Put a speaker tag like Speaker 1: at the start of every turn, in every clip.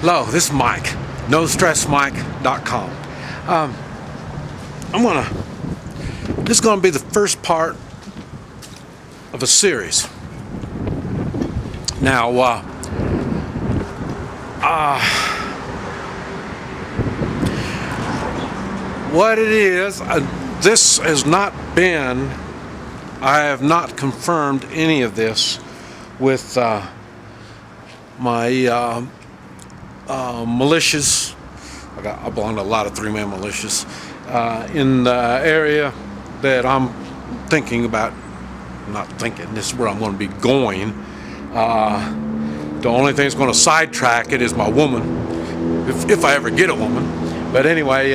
Speaker 1: Hello, this is Mike, NoStressMike.com. This is gonna be the first part of a series. Now, what it is, this has not been, I have not confirmed any of this with my militias. I belong to a lot of three-man militias in the area that I'm thinking about. Not thinking, this is where I'm going to be going. The only thing that's going to sidetrack it is my woman, if I ever get a woman. But anyway,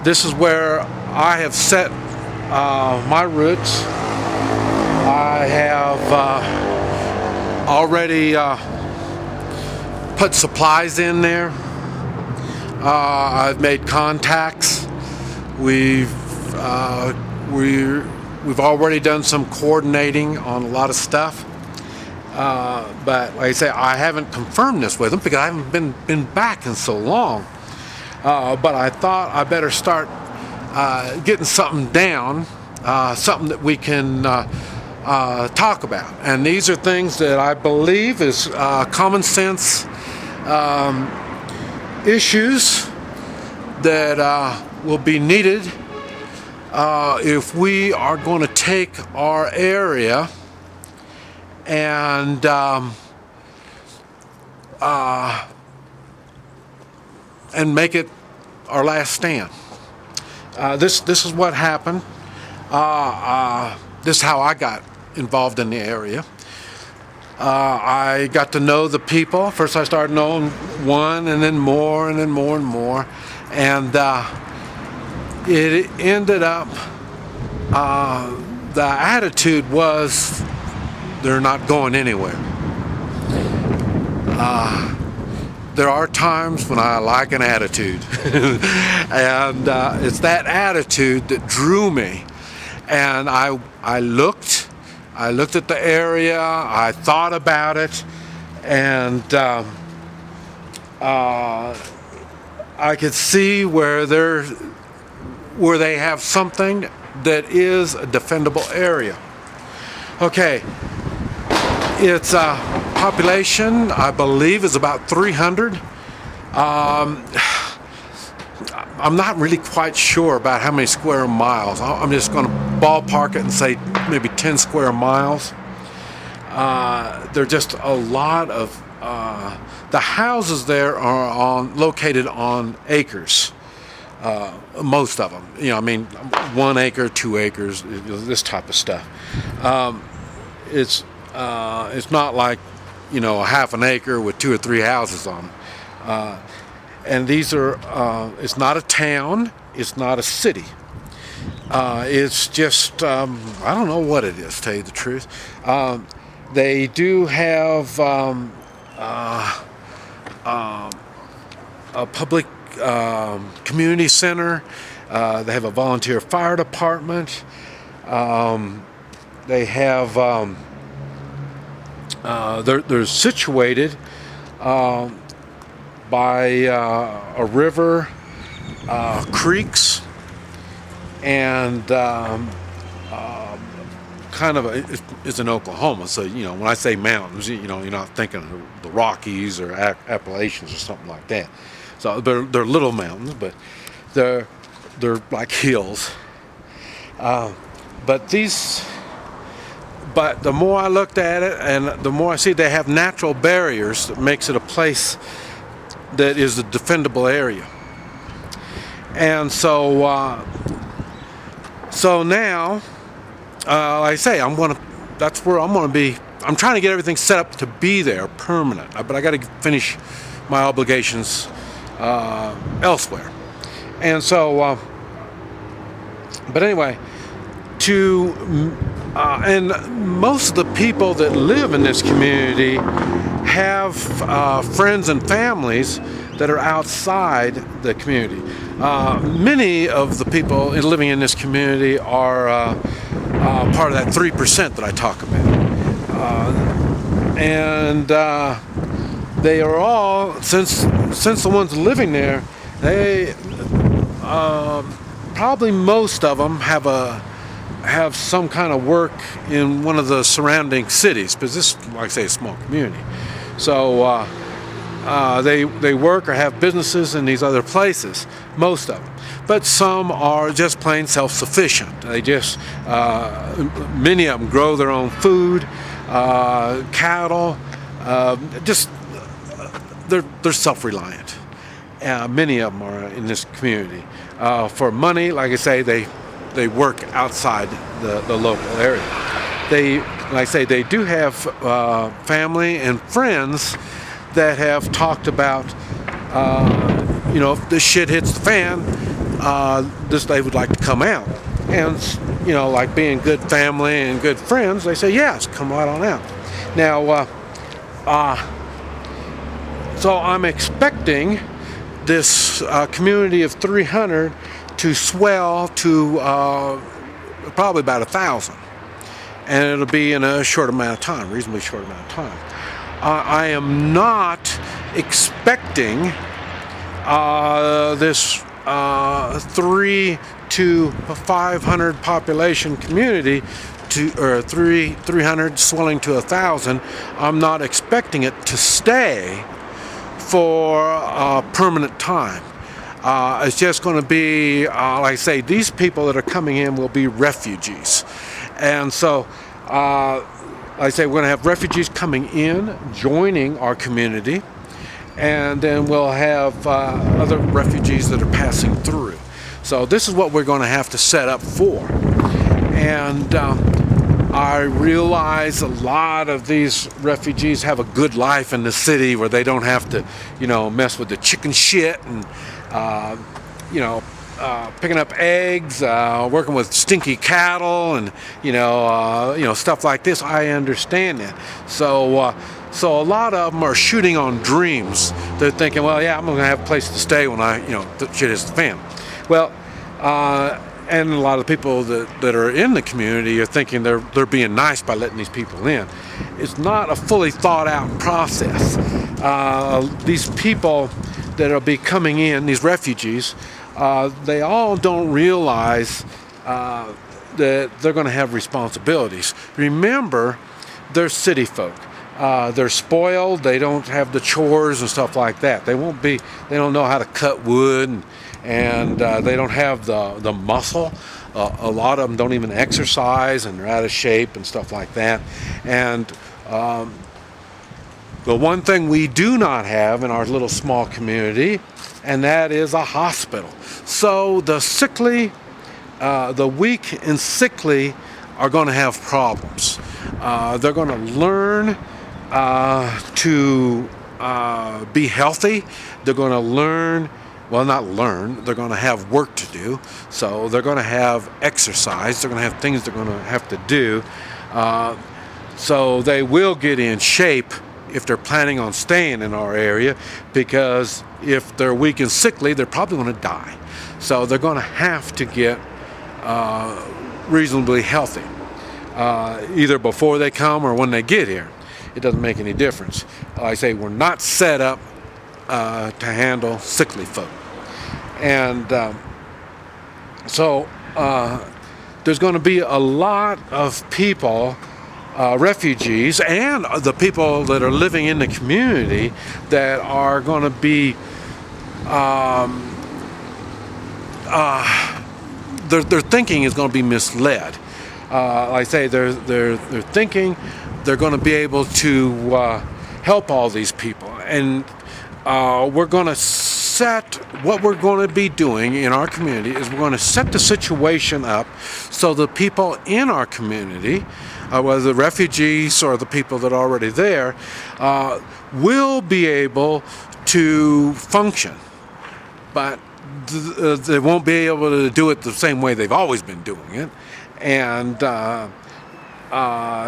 Speaker 1: this is where I have set my roots. I have already put supplies in there. I've made contacts. We've already done some coordinating on a lot of stuff. But like I say, I haven't confirmed this with them because I haven't been back in so long. But I thought I better start getting something down, something that we can talk about. And these are things that I believe is common sense issues that will be needed if we are going to take our area and make it our last stand. This is what happened. This is how I got involved in the area. I got to know the people. First I started knowing one, and then more, and then more and more. And it ended up, the attitude was they're not going anywhere. There are times when I like an attitude. And it's that attitude that drew me. And I looked at the area, I thought about it, and I could see where they have something that is a defendable area. Okay, its population, I believe, is about 300. I'm not really quite sure about how many square miles. I'm just going to ballpark it and say maybe 10 square miles. There are just a lot of the houses there are located on acres. Most of them, I mean, 1 acre, 2 acres, this type of stuff. It's not like a half an acre with 2 or 3 houses on them. And these are, it's not a town, it's not a city. It's just, I don't know what it is, to tell you the truth. They do have a public community center. They have a volunteer fire department. They have, they're situated by a river, creeks, and kind of it's in Oklahoma. So when I say mountains, you're not thinking of the Rockies or Appalachians or something like that. So they're little mountains, but they're like hills. But the more I looked at it, and the more I see they have natural barriers that makes it a place that is a defendable area. And so now, like I say, that's where I'm going to be. I'm trying to get everything set up to be there permanent, but I got to finish my obligations elsewhere. And so, but anyway, and most of the people that live in this community have friends and families that are outside the community. Many of the people living in this community are part of that 3% that I talk about. they are all, since the ones living there, they probably most of them have some kind of work in one of the surrounding cities, because this, like I say, is a small community. So they work or have businesses in these other places, most of them. But some are just plain self-sufficient. They just, many of them grow their own food, cattle, they're self-reliant. Many of them are in this community. For money, like I say, they work outside the local area. Like I say, they do have family and friends that have talked about, if this shit hits the fan, they would like to come out. And, like being good family and good friends, they say, yes, come right on out. Now, so I'm expecting this community of 300 to swell to probably about 1,000. And it'll be in a short amount of time, reasonably short amount of time. I am not expecting this 300 to 500 population community or 300 swelling to 1,000. I'm not expecting it to stay for a permanent time. It's just going to be, like I say, these people that are coming in will be refugees. And so, like I say, we're going to have refugees coming in, joining our community, and then we'll have other refugees that are passing through. So this is what we're going to have to set up for. And I realize a lot of these refugees have a good life in the city where they don't have to, mess with the chicken shit and, picking up eggs, working with stinky cattle and, stuff like this. I understand that. So a lot of them are shooting on dreams. They're thinking, well, yeah, I'm going to have a place to stay when the shit hits the fan. Well, and a lot of the people that are in the community are thinking they're being nice by letting these people in. It's not a fully thought out process. These people that will be coming in, these refugees, they all don't realize that they're going to have responsibilities. Remember, they're city folk. They're spoiled. They don't have the chores and stuff like that. They don't know how to cut wood, and they don't have the muscle. A lot of them don't even exercise, and they're out of shape and stuff like that. And the one thing we do not have in our little small community, and that is a hospital. So the sickly, the weak and sickly are going to have problems. They're going to learn to be healthy. They're going to learn, well, not learn, they're going to have work to do. So they're going to have exercise. They're going to have things they're going to have to do. So they will get in shape if they're planning on staying in our area, because if they're weak and sickly, they're probably going to die. So they're going to have to get reasonably healthy, either before they come or when they get here. It doesn't make any difference. Like I say, we're not set up to handle sickly folk. And so there's going to be a lot of people, refugees, and the people that are living in the community that are going to be, their thinking is going to be misled. Like I say, they're thinking they're going to be able to help all these people, and we're going to set, what we're going to be doing in our community is we're going to set the situation up so the people in our community, whether the refugees or the people that are already there, will be able to function, but they won't be able to do it the same way they've always been doing it. And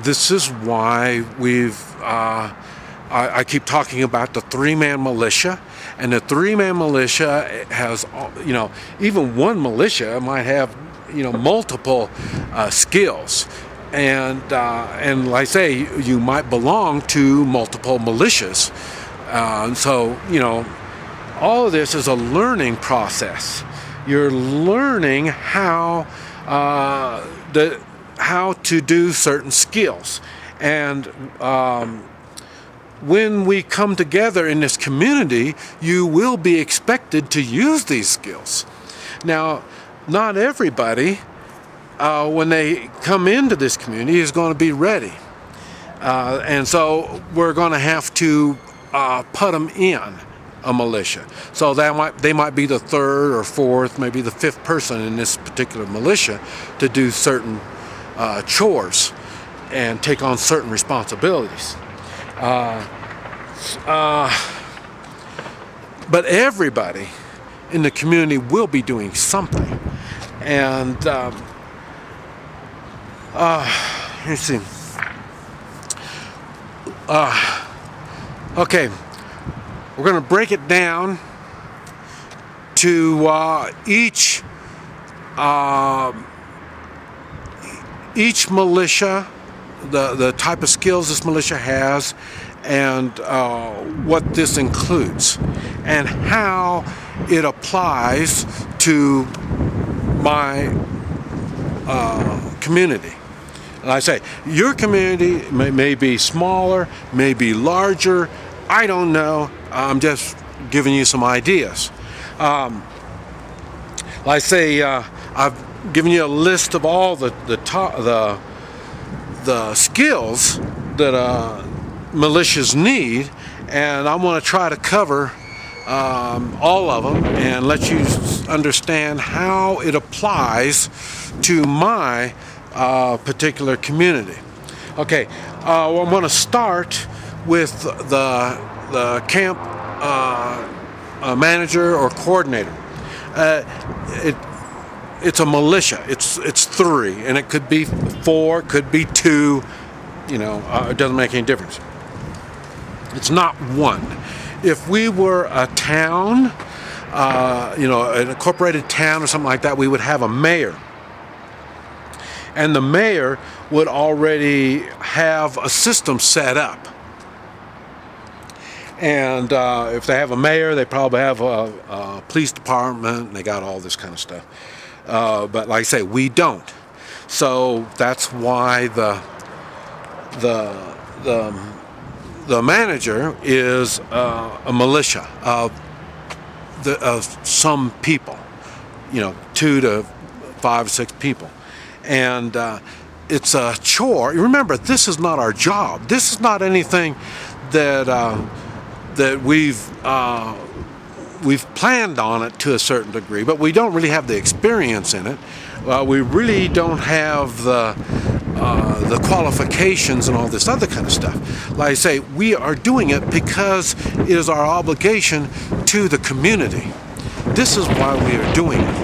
Speaker 1: this is why I keep talking about the three-man militia. And the three-man militia has, even one militia might have, multiple skills. And like I say, you might belong to multiple militias. So, all of this is a learning process. You're learning how to do certain skills. And when we come together in this community, you will be expected to use these skills. Now, not everybody, when they come into this community, is going to be ready. And so we're going to have to put them in a militia. So they might be the third or fourth, maybe the fifth person in this particular militia to do certain chores and take on certain responsibilities. But everybody in the community will be doing something. And let's see. Okay, we're going to break it down to each militia, the type of skills this militia has, and what this includes, and how it applies to my community. And I say, your community may be smaller, may be larger, I don't know. I'm just giving you some ideas. I say, I've given you a list of all the skills that militias need, and I want to try to cover all of them and let you understand how it applies to my particular community. Okay, well, I'm going to start with the camp manager or coordinator. It's a militia. It's three, and it could be four, could be two. It doesn't make any difference. It's not one. If we were a town, an incorporated town or something like that, we would have a mayor. And the mayor would already have a system set up. And if they have a mayor, they probably have a police department, and they got all this kind of stuff. But like I say, we don't. So that's why the manager is a militia of some people, 2 to 5 or 6 people. And it's a chore. Remember, this is not our job. This is not anything that we've planned on it to a certain degree, but we don't really have the experience in it. We really don't have the qualifications and all this other kind of stuff. Like I say, we are doing it because it is our obligation to the community. This is why we are doing it.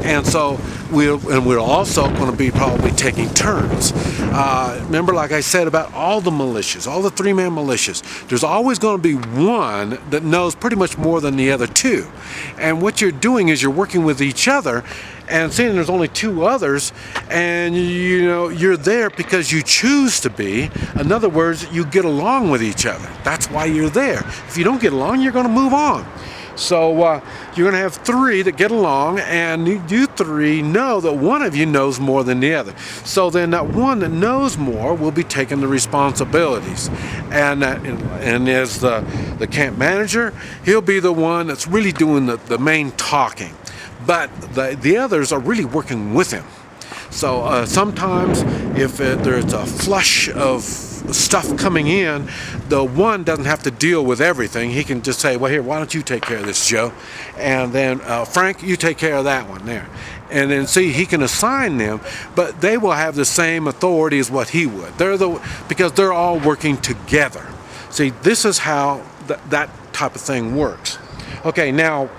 Speaker 1: And so we're also going to be probably taking turns. Remember, like I said, about all the militias, all the 3-man militias, there's always going to be one that knows pretty much more than the other 2. And what you're doing is you're working with each other and seeing there's only 2 others, and you're there because you choose to be. In other words, you get along with each other. That's why you're there. If you don't get along, you're going to move on. So you're going to have 3 that get along, and you 3 know that one of you knows more than the other. So then that one that knows more will be taking the responsibilities. And as the camp manager, he'll be the one that's really doing the main talking. But the others are really working with him. So sometimes if there's a flush of stuff coming in, the one doesn't have to deal with everything. He can just say, well, here, why don't you take care of this, Joe? And then, Frank, you take care of that one there. And then, see, he can assign them, but they will have the same authority as what he would. Because they're all working together. See, this is how that type of thing works. Okay, now,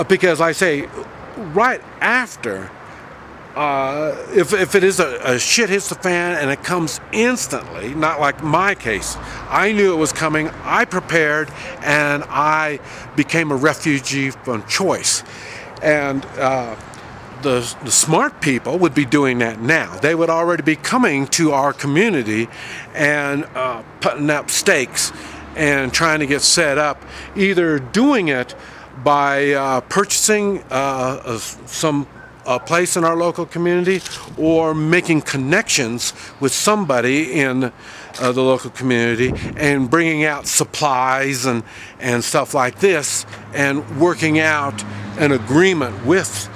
Speaker 1: because I say, right after, if it is a shit hits the fan and it comes instantly, not like my case, I knew it was coming, I prepared, and I became a refugee from choice. And the smart people would be doing that now. They would already be coming to our community and putting up stakes and trying to get set up, either doing it by purchasing some place in our local community, or making connections with somebody in the local community and bringing out supplies and stuff like this, and working out an agreement with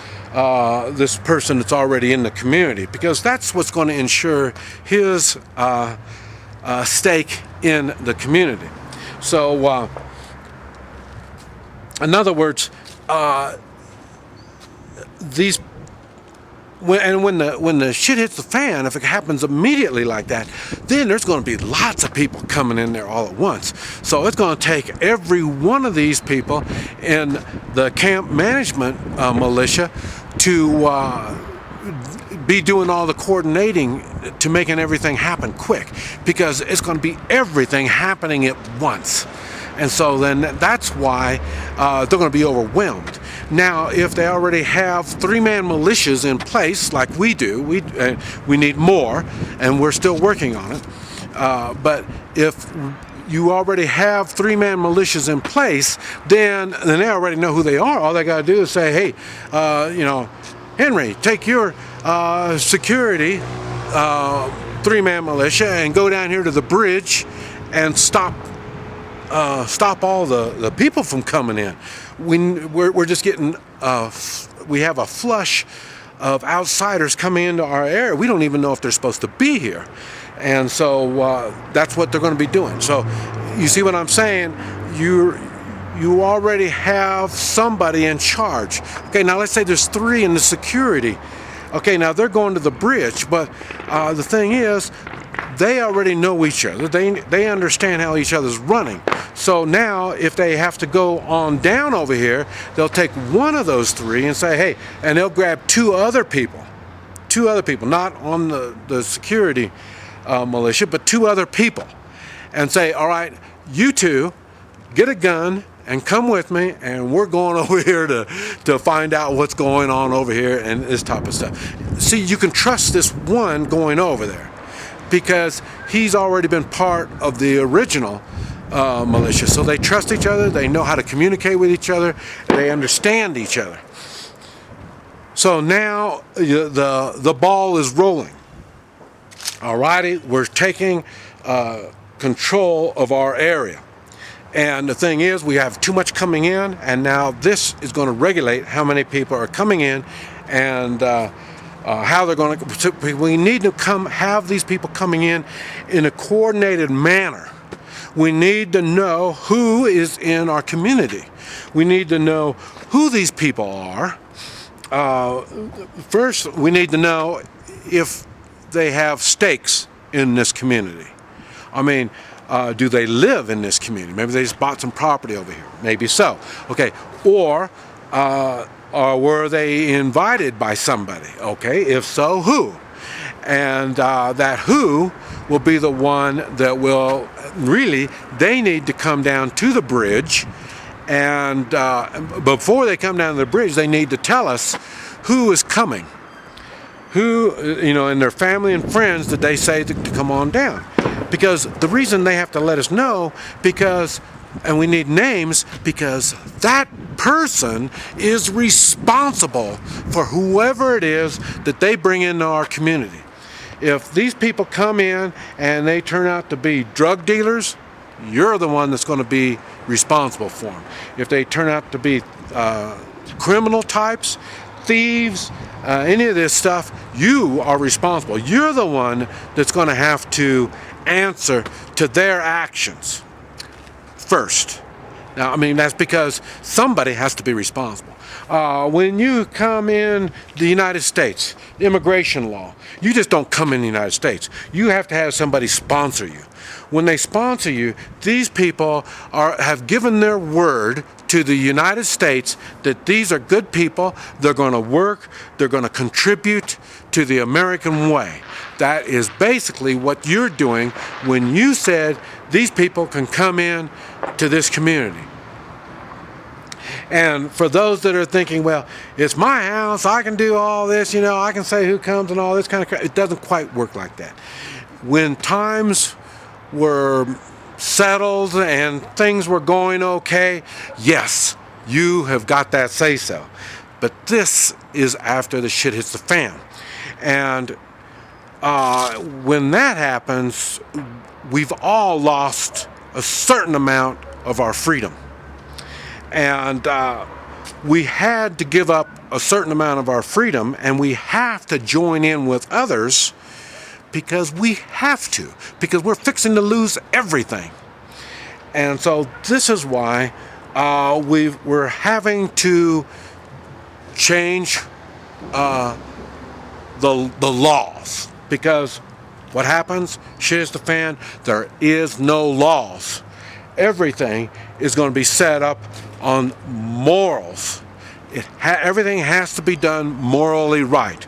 Speaker 1: this person that's already in the community, because that's what's going to ensure his stake in the community. So, in other words, when the shit hits the fan, if it happens immediately like that, then there's going to be lots of people coming in there all at once. So it's going to take every one of these people in the camp management militia to be doing all the coordinating to making everything happen quick, because it's going to be everything happening at once. And so then that's why they're going to be overwhelmed. Now, if they already have 3-man militias in place, like we do, we need more, and we're still working on it. But if you already have 3-man militias in place, then they already know who they are. All they got to do is say, hey, Henry, take your security 3-man militia and go down here to the bridge and stop all the people from coming in. We're just getting we have a flush of outsiders coming into our area. We don't even know if they're supposed to be here, and so that's what they're going to be doing. So you see what I'm saying? You already have somebody in charge. Okay, now let's say there's 3 in the security. Okay, now they're going to the bridge, but the thing is, they already know each other. They understand how each other's running. So now, if they have to go on down over here, they'll take one of those 3 and say, hey, and they'll grab 2 other people, not on the security militia, but 2 other people, and say, all right, you 2, get a gun and come with me, and we're going over here to find out what's going on over here and this type of stuff. See, you can trust this one going over there, because he's already been part of the original militia. So they trust each other, they know how to communicate with each other, they understand each other. So now the ball is rolling. Alrighty, we're taking control of our area. And the thing is, we have too much coming in, and now this is going to regulate how many people are coming in, and how they're going to. We need to have these people coming in a coordinated manner. We need to know who is in our community. We need to know who these people are. First, we need to know if they have stakes in this community. I mean, do they live in this community? Maybe they just bought some property over here. Maybe so. Okay. Or were they invited by somebody? Okay. If so, who? And that who will be the one that will really, they need to come down to the bridge. And before they come down to the bridge, they need to tell us who is coming. Who, and their family and friends that they say to come on down. Because the reason they have to let us know, and we need names, because that person is responsible for whoever it is that they bring into our community. If these people come in and they turn out to be drug dealers, you're the one that's going to be responsible for them. If they turn out to be criminal types, thieves, any of this stuff, you are responsible. You're the one that's going to have to answer to their actions first. Now, I mean, that's because somebody has to be responsible. When you come in the United States, immigration law, you just don't come in the United States. You have to have somebody sponsor you. When they sponsor you, these people have given their word to the United States that these are good people, they're going to work, they're going to contribute to the American way. That is basically what you're doing when you said these people can come in to this community. And for those that are thinking, well, it's my house, I can do all this, I can say who comes and all this kind of crap, it doesn't quite work like that. When times were settled and things were going okay, yes, you have got that say-so. But this is after the shit hits the fan. And when that happens, we've all lost a certain amount of our freedom. And we had to give up a certain amount of our freedom, and we have to join in with others because we have to, because we're fixing to lose everything. And so this is why we're having to change the laws, because what happens? Shit hits the fan. There is no laws. Everything is going to be set up on morals. Everything has to be done morally right.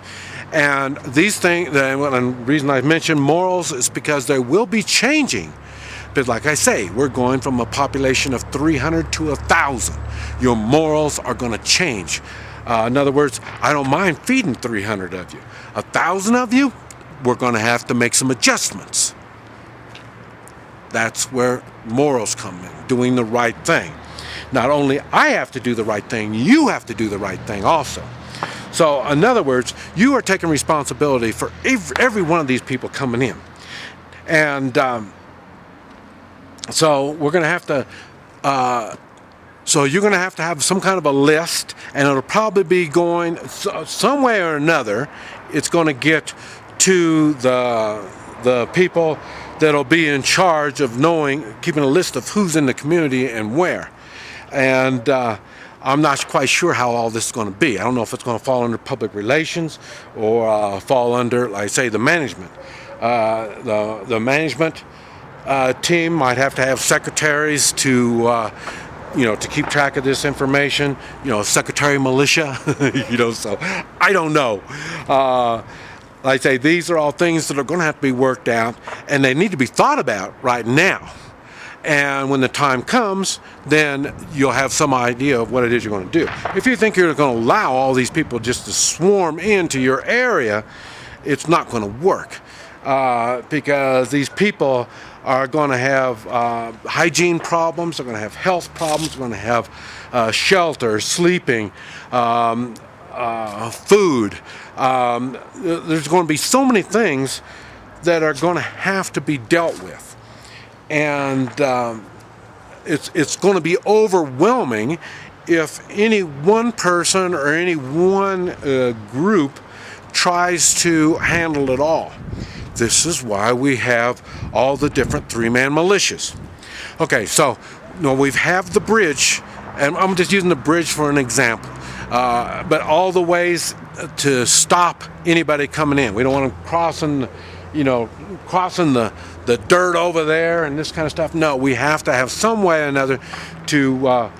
Speaker 1: And these things, and the reason I mention morals is because they will be changing. But like I say, we're going from a population of 300 to 1,000. Your morals are going to change. In other words, I don't mind feeding 300 of you. 1,000 of you, we're going to have to make some adjustments. That's where morals come in, doing the right thing. Not only I have to do the right thing, you have to do the right thing also. So in other words, you are taking responsibility for every one of these people coming in. And so we're going to have to, so you're going to have some kind of a list, and it'll probably be going some way or another. It's going to get to the people that'll be in charge of keeping a list of who's in the community and where. And I'm not quite sure how all this is going to be. I don't know if it's going to fall under public relations or fall under, like say, the management. The management team might have to have secretaries to keep track of this information. Secretary militia. So I don't know. Like I say, these are all things that are going to have to be worked out, and they need to be thought about right now. And when the time comes, then you'll have some idea of what it is you're going to do. If you think you're going to allow all these people just to swarm into your area, it's not going to work. Because these people are going to have hygiene problems, they're going to have health problems, they're going to have shelter, sleeping, food. There's going to be so many things that are going to have to be dealt with. And it's going to be overwhelming if any one person or any one group tries to handle it all. This is why we have all the different three-man militias. Okay, so we have the bridge, and I'm just using the bridge for an example. But all the ways to stop anybody coming in. We don't want them crossing the dirt over there and this kind of stuff. No, we have to have some way or another to